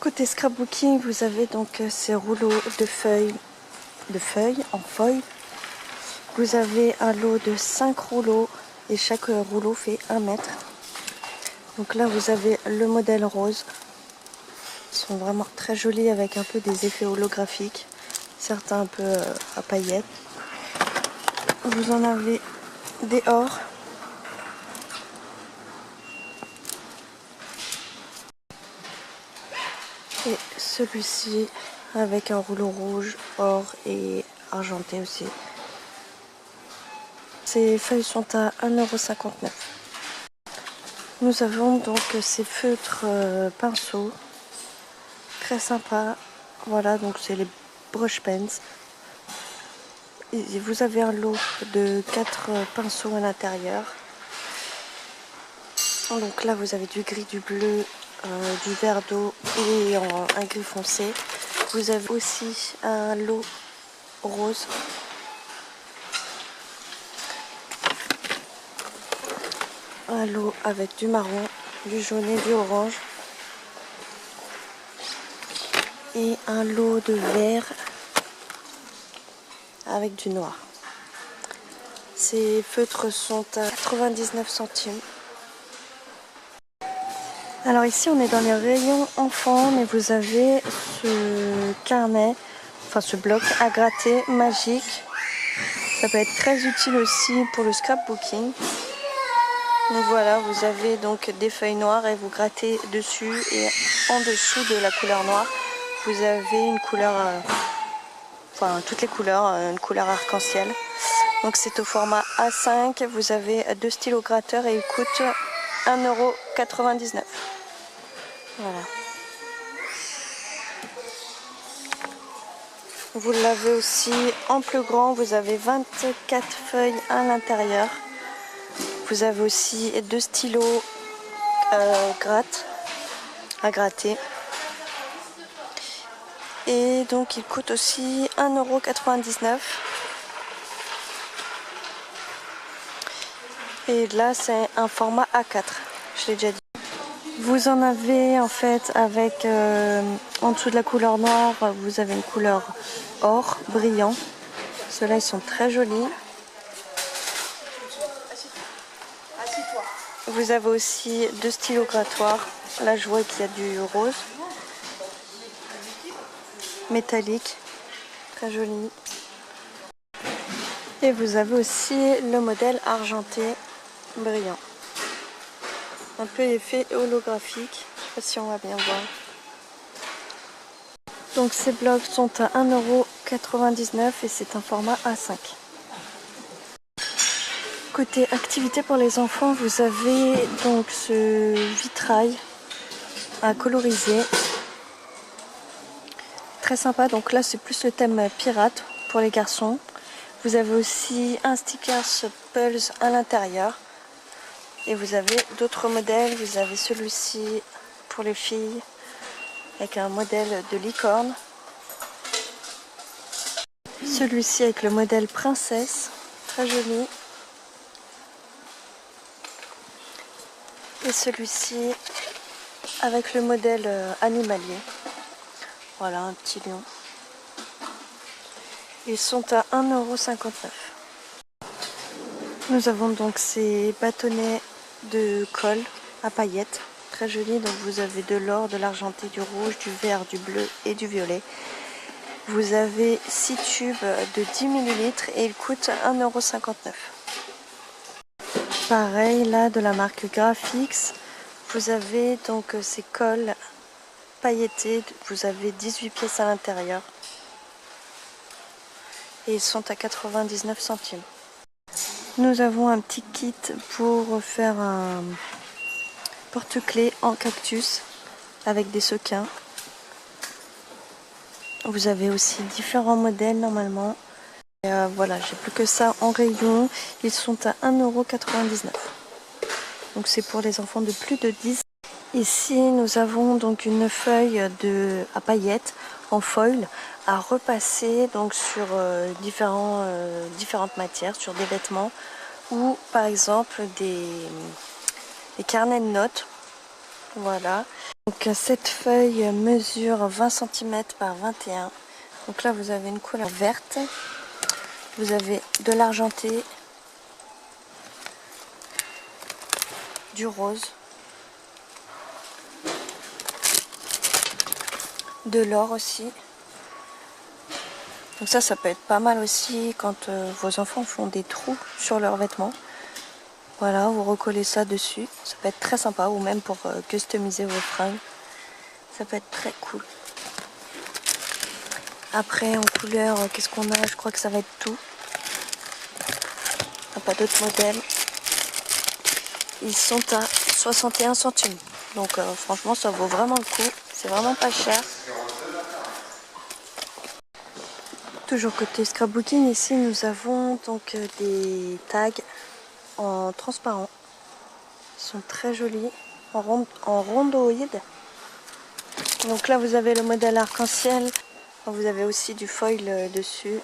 Côté scrapbooking, vous avez donc ces rouleaux de feuilles en foil. Vous avez un lot de 5 rouleaux et chaque rouleau fait 1 mètre. Donc là vous avez le modèle rose. Ils sont vraiment très jolis avec un peu des effets holographiques, certains un peu à paillettes. Vous en avez des ors. Et celui-ci avec un rouleau rouge, or et argenté aussi. Ces feuilles sont à 1,59 €. Nous avons donc ces feutres pinceaux. Très sympa. Voilà, donc c'est les brush pens. Et vous avez un lot de 4 pinceaux à l'intérieur. Donc là vous avez du gris, du bleu, du vert d'eau et un gris foncé. Vous avez aussi un lot rose. Un lot avec du marron, du jaune et du orange. Et un lot de vert avec du noir. Ces feutres sont à 99 centimes. Alors ici on est dans les rayons enfants, mais vous avez ce carnet, enfin ce bloc à gratter magique. Ça peut être très utile aussi pour le scrapbooking. Donc voilà, vous avez donc des feuilles noires et vous grattez dessus et en dessous de la couleur noire, vous avez une couleur, enfin toutes les couleurs, une couleur arc-en-ciel. Donc c'est au format A5, vous avez 2 stylos gratteurs et il coûte 1,99 €. Voilà. Vous l'avez aussi en plus grand, vous avez 24 feuilles à l'intérieur. Vous avez aussi 2 stylos à gratter. Et donc il coûte aussi 1,99 €. Et là c'est un format A4, je l'ai déjà dit. Vous en avez en fait avec en dessous de la couleur noire, vous avez une couleur or brillant. Ceux-là ils sont très jolis. Vous avez aussi 2 stylos grattoirs. Là je vois qu'il y a du rose métallique, très joli. Et vous avez aussi le modèle argenté brillant. Un peu effet holographique, je sais pas si on va bien voir. Donc ces blocs sont à 1,99 € et c'est un format A5. Côté activité pour les enfants, vous avez donc ce vitrail à coloriser. Très sympa, donc là c'est plus le thème pirate pour les garçons. Vous avez aussi un sticker Pulse à l'intérieur. Et vous avez d'autres modèles, vous avez celui-ci pour les filles avec un modèle de licorne. Celui-ci avec le modèle princesse, très joli. Et celui-ci avec le modèle animalier. Voilà, un petit lion. Ils sont à 1,59 €. Nous avons donc ces bâtonnets de colle à paillettes, très jolis. Donc vous avez de l'or, de l'argenté, du rouge, du vert, du bleu et du violet. Vous avez 6 tubes de 10 ml et ils coûtent 1,59 €. Pareil là de la marque Graphix, vous avez donc ces colles pailletées, vous avez 18 pièces à l'intérieur et ils sont à 99 centimes. Nous avons un petit kit pour faire un porte-clés en cactus avec des sequins. Vous avez aussi différents modèles normalement. Et voilà, j'ai plus que ça en rayon. Ils sont à 1,99 €. Donc c'est pour les enfants de plus de 10. Ici nous avons donc une feuille à paillettes en foil à repasser donc sur différentes matières, sur des vêtements ou par exemple des carnets de notes. Voilà. Donc cette feuille mesure 20 cm par 21. Donc là vous avez une couleur verte. Vous avez de l'argenté, du rose, de l'or aussi. Donc ça peut être pas mal aussi quand vos enfants font des trous sur leurs vêtements. Voilà, vous recollez ça dessus. Ça peut être très sympa, ou même pour customiser vos fringues. Ça peut être très cool. Après, en couleur, qu'est-ce qu'on a? Je crois que ça va être tout. Il n'y a pas d'autres modèles. Ils sont à 61 centimes. Donc franchement, ça vaut vraiment le coup. C'est vraiment pas cher. Toujours côté scrapbooking, ici nous avons donc des tags en transparent. Ils sont très jolis, en rondoïde. Donc là vous avez le modèle arc-en-ciel. Vous avez aussi du foil dessus.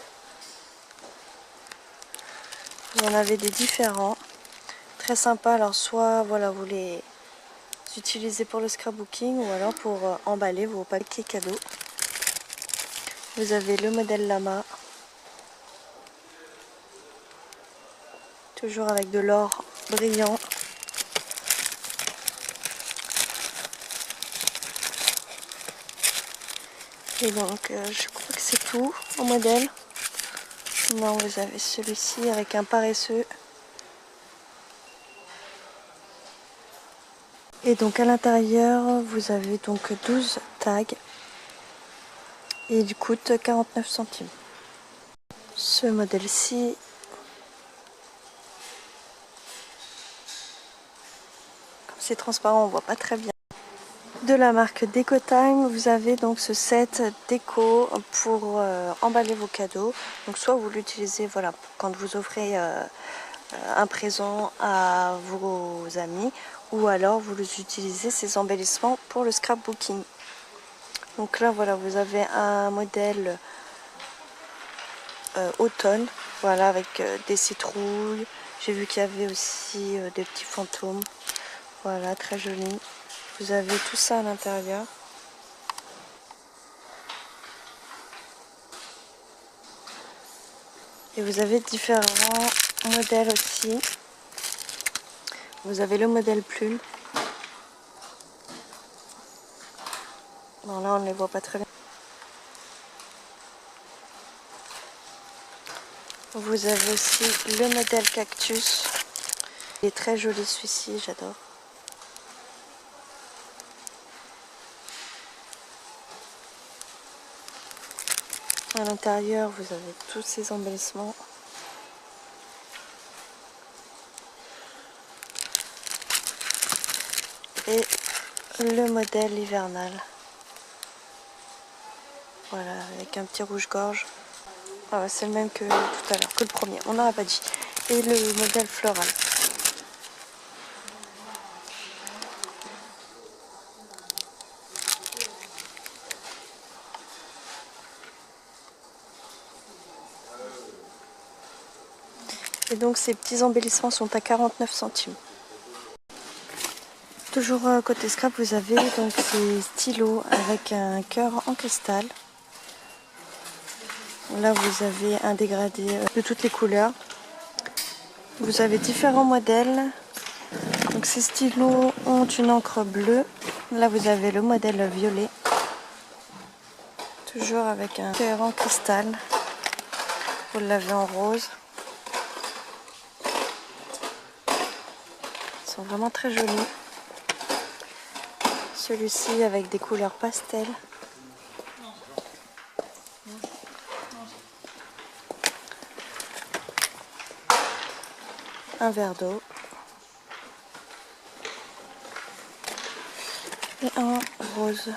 Vous en avez des différents. Très sympa. Alors soit voilà, vous les utilisez pour le scrapbooking ou alors pour emballer vos paquets cadeaux. Vous avez le modèle lama. Toujours avec de l'or brillant. Et donc je crois que c'est tout en modèle. Non, vous avez celui-ci avec un paresseux. Et donc à l'intérieur, vous avez donc 12 tags. Et il coûte 49 centimes. Ce modèle-ci, comme c'est transparent, on voit pas très bien. De la marque Decotime, vous avez donc ce set déco pour emballer vos cadeaux. Donc soit vous l'utilisez voilà, quand vous offrez un présent à vos amis, ou alors vous utilisez ces embellissements pour le scrapbooking. Donc là voilà, vous avez un modèle automne, voilà, avec des citrouilles. J'ai vu qu'il y avait aussi des petits fantômes. Voilà, très joli. Vous avez tout ça à l'intérieur. Et vous avez différents modèles aussi. Vous avez le modèle plume. Bon, là on ne les voit pas très bien. Vous avez aussi le modèle cactus. Il est très joli celui-ci, j'adore. À l'intérieur, vous avez tous ces embellissements. Et le modèle hivernal. Voilà, avec un petit rouge-gorge. Ah, c'est le même que tout à l'heure, que le premier, on n'en a pas dit. Et le modèle floral. Et donc ces petits embellissements sont à 49 centimes. Toujours côté scrap, vous avez donc ces stylos avec un cœur en cristal. Là vous avez un dégradé de toutes les couleurs. Vous avez différents modèles. Donc ces stylos ont une encre bleue. Là vous avez le modèle violet. Toujours avec un cœur en cristal. Vous l'avez en rose. Ils sont vraiment très jolis. Celui-ci avec des couleurs pastel. Un verre d'eau. Et un rose.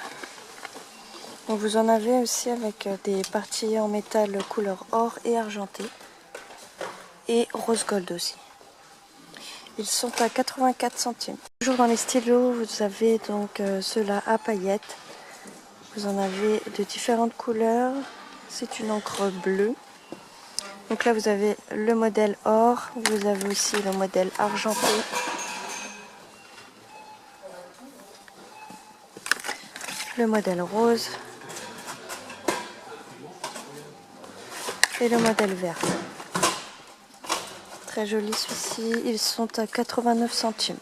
Donc vous en avez aussi avec des parties en métal couleur or et argenté. Et rose gold aussi. Ils sont à 84 centimes. Toujours dans les stylos, vous avez donc ceux-là à paillettes. Vous en avez de différentes couleurs. C'est une encre bleue. Donc là vous avez le modèle or. Vous avez aussi le modèle argenté. le modèle rose et le modèle vert. Très joli celui-ci, ils sont à 89 centimes.